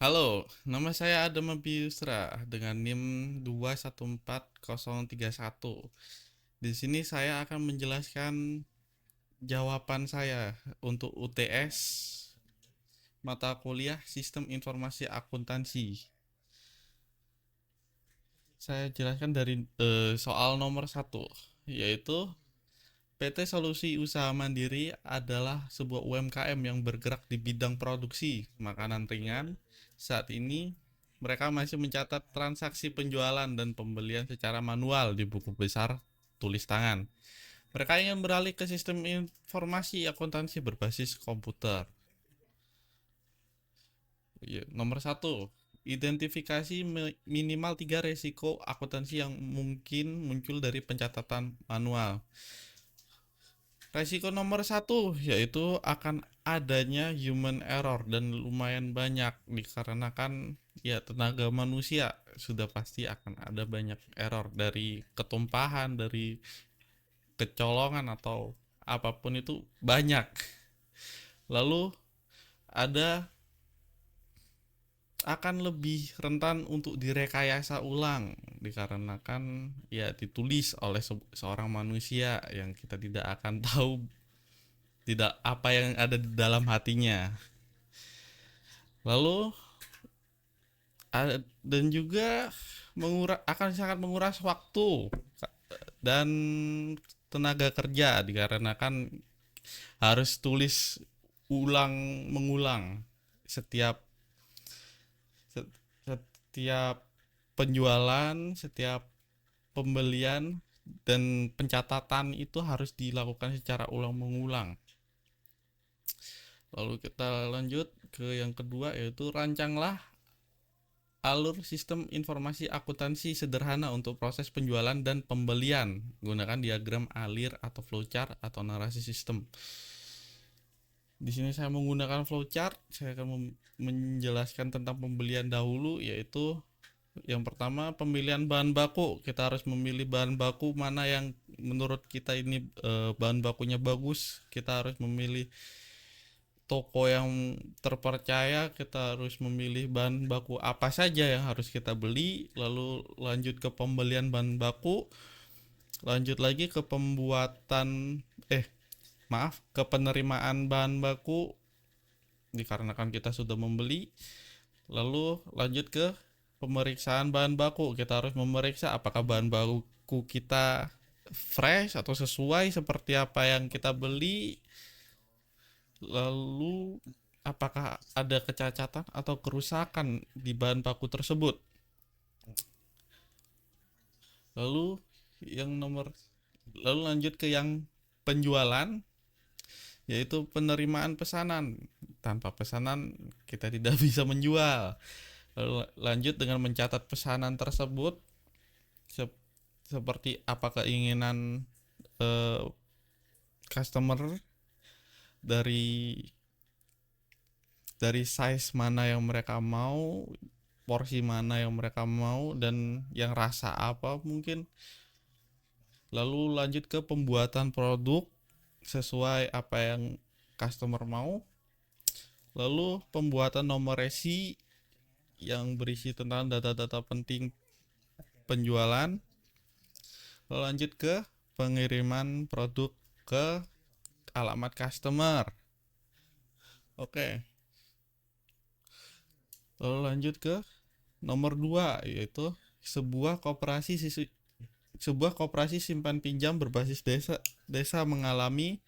Halo, nama saya Adam Abiusra dengan NIM 2140031. Di sini saya akan menjelaskan jawaban saya untuk UTS mata kuliah Sistem Informasi Akuntansi. Saya jelaskan dari soal nomor satu, yaitu PT Solusi Usaha Mandiri adalah sebuah UMKM yang bergerak di bidang produksi makanan ringan. Saat ini mereka masih mencatat transaksi penjualan dan pembelian secara manual di buku besar tulis tangan. Mereka ingin beralih ke sistem informasi akuntansi berbasis komputer. Nomor satu, identifikasi minimal 3 resiko akuntansi yang mungkin muncul dari pencatatan manual. Resiko nomor satu yaitu akan adanya human error dan lumayan banyak dikarenakan ya tenaga manusia sudah pasti akan ada banyak error dari ketumpahan, dari kecolongan atau apapun itu banyak. Lalu ada akan lebih rentan untuk direkayasa ulang dikarenakan ya ditulis oleh seorang manusia yang kita tidak akan tahu tidak apa yang ada di dalam hatinya. Lalu dan juga akan sangat menguras waktu dan tenaga kerja dikarenakan harus tulis ulang mengulang setiap setiap penjualan, setiap pembelian dan pencatatan itu harus dilakukan secara ulang mengulang. Lalu kita lanjut ke yang kedua, yaitu rancanglah alur sistem informasi akuntansi sederhana untuk proses penjualan dan pembelian. Gunakan diagram alir atau flowchart atau narasi sistem. Di sini saya menggunakan flowchart. Saya akan menjelaskan tentang pembelian dahulu, yaitu yang pertama pemilihan bahan baku. Kita harus memilih bahan baku mana yang menurut kita ini bahan bakunya bagus. Kita harus memilih toko yang terpercaya, kita harus memilih bahan baku apa saja yang harus kita beli, lalu lanjut ke pembelian bahan baku, lanjut lagi ke pembuatan ke penerimaan bahan baku dikarenakan kita sudah membeli, lalu lanjut ke pemeriksaan bahan baku. Kita harus memeriksa apakah bahan baku kita fresh atau sesuai seperti apa yang kita beli, lalu apakah ada kecacatan atau kerusakan di bahan baku tersebut. Lalu yang nomor lalu lanjut ke yang penjualan, yaitu penerimaan pesanan. Tanpa pesanan kita tidak bisa menjual. Lalu lanjut dengan mencatat pesanan tersebut seperti apa keinginan eh, customer, dari size mana yang mereka mau, porsi mana yang mereka mau, dan yang rasa apa mungkin. Lalu lanjut ke pembuatan produk sesuai apa yang customer mau. Lalu pembuatan nomor resi yang berisi tentang data-data penting penjualan. Lalu lanjut ke pengiriman produk ke alamat customer. Oke. Lalu lanjut ke nomor 2, yaitu sebuah koperasi simpan pinjam berbasis desa mengalami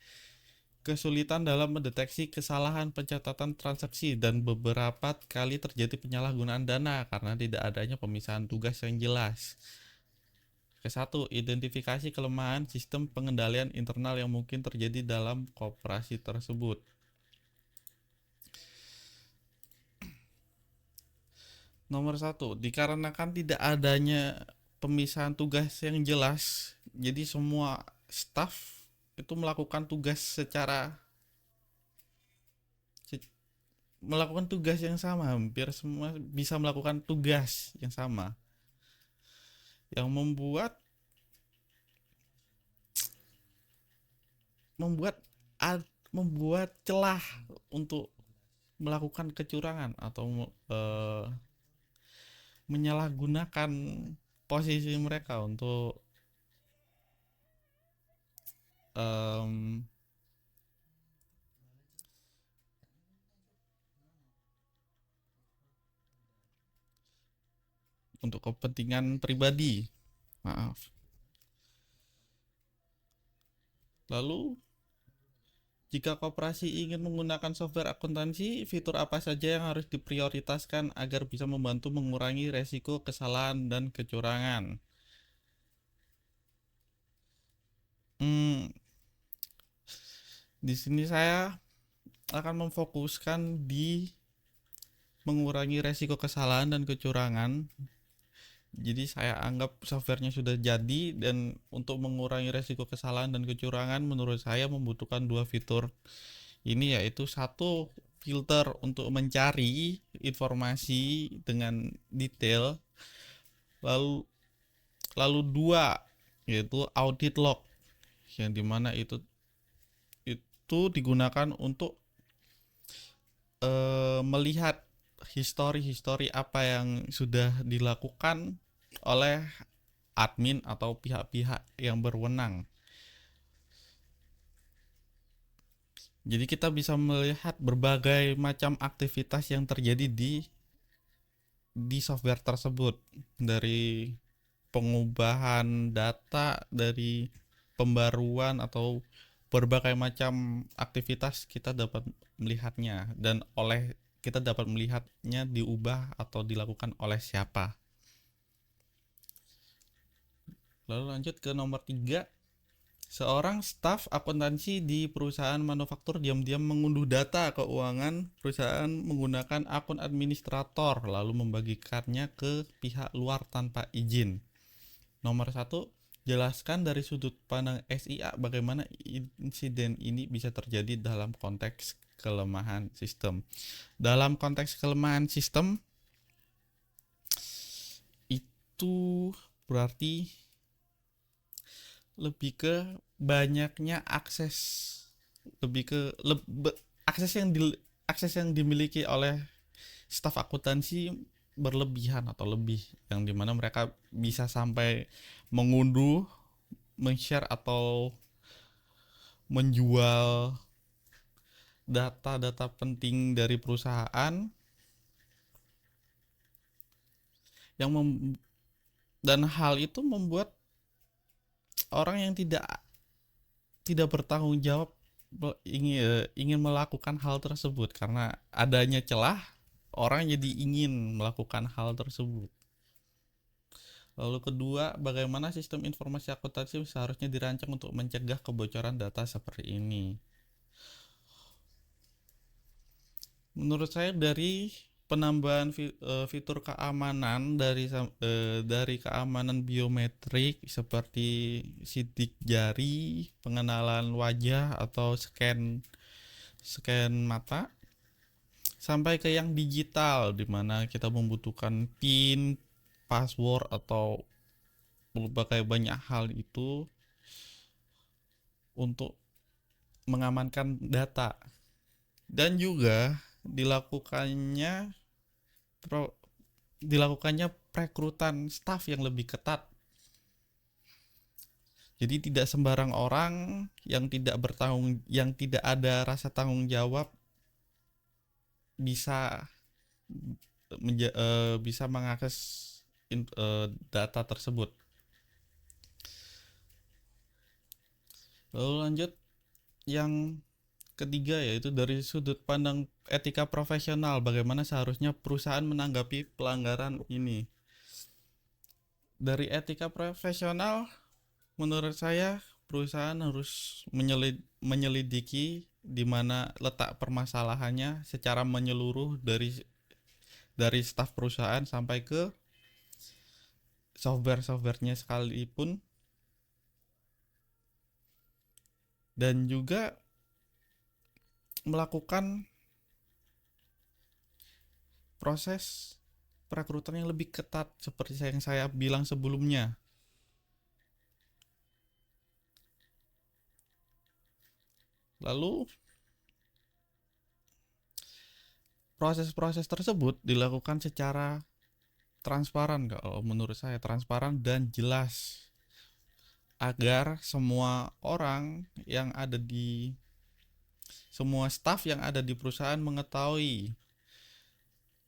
kesulitan dalam mendeteksi kesalahan pencatatan transaksi dan beberapa kali terjadi penyalahgunaan dana karena tidak adanya pemisahan tugas yang jelas. Ke-1, identifikasi kelemahan sistem pengendalian internal yang mungkin terjadi dalam koperasi tersebut. Nomor 1, dikarenakan tidak adanya pemisahan tugas yang jelas, jadi semua staff itu melakukan tugas melakukan tugas yang sama, hampir semua bisa melakukan tugas yang sama, yang membuat membuat celah untuk melakukan kecurangan atau menyalahgunakan posisi mereka em, untuk kepentingan pribadi. Maaf. Lalu, jika koperasi ingin menggunakan software akuntansi, fitur apa saja yang harus diprioritaskan agar bisa membantu mengurangi resiko kesalahan dan kecurangan? Hmm, di sini saya akan memfokuskan di mengurangi resiko kesalahan dan kecurangan. Jadi saya anggap softwarenya sudah jadi, dan untuk mengurangi resiko kesalahan dan kecurangan menurut saya membutuhkan dua fitur ini, yaitu satu, filter untuk mencari informasi dengan detail, lalu lalu dua, yaitu audit log, yang dimana itu digunakan untuk melihat histori apa yang sudah dilakukan oleh admin atau pihak-pihak yang berwenang. Jadi kita bisa melihat berbagai macam aktivitas yang terjadi di software tersebut, dari pengubahan data, dari pembaruan atau berbagai macam aktivitas kita dapat melihatnya, dan kita dapat melihatnya diubah atau dilakukan oleh siapa. Lalu lanjut ke nomor 3. Seorang staf akuntansi di perusahaan manufaktur diam-diam mengunduh data keuangan perusahaan menggunakan akun administrator, lalu membagikannya ke pihak luar tanpa izin. Nomor 1, jelaskan dari sudut pandang SIA bagaimana insiden ini bisa terjadi dalam konteks kelemahan sistem. Dalam konteks kelemahan sistem itu berarti lebih ke banyaknya lebih ke akses yang dimiliki oleh staf akuntansi berlebihan atau lebih, yang dimana mereka bisa sampai mengunduh, men-share atau menjual data-data penting dari perusahaan yang dan hal itu membuat orang yang tidak tidak bertanggung jawab ingin melakukan hal tersebut. Karena adanya celah, orang jadi ingin melakukan hal tersebut. Lalu kedua, bagaimana sistem informasi akuntansi seharusnya dirancang untuk mencegah kebocoran data seperti ini? Menurut saya dari penambahan fitur keamanan dari keamanan biometrik seperti sidik jari, pengenalan wajah atau scan scan mata, sampai ke yang digital di mana kita membutuhkan PIN, password atau berbagai banyak hal itu untuk mengamankan data, dan juga pro- dilakukannya perekrutan staf yang lebih ketat. Jadi tidak sembarang orang yang tidak ada rasa tanggung jawab bisa bisa mengakses data tersebut. Lalu lanjut yang ketiga, yaitu dari sudut pandang etika profesional, bagaimana seharusnya perusahaan menanggapi pelanggaran ini. Dari etika profesional, menurut saya perusahaan harus menyelidiki di mana letak permasalahannya secara menyeluruh, dari staf perusahaan sampai ke softwarenya sekalipun, dan juga melakukan proses perekrutan yang lebih ketat seperti yang saya bilang sebelumnya. Lalu proses-proses tersebut dilakukan secara transparan, kalau menurut saya transparan dan jelas, agar semua orang yang ada di semua staf yang ada di perusahaan mengetahui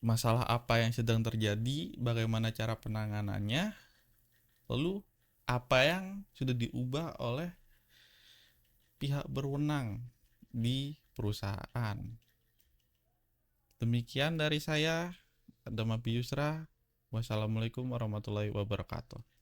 masalah apa yang sedang terjadi, bagaimana cara penanganannya, lalu apa yang sudah diubah oleh pihak berwenang di perusahaan. Demikian dari saya, Adama Yusra. Wassalamualaikum warahmatullahi wabarakatuh.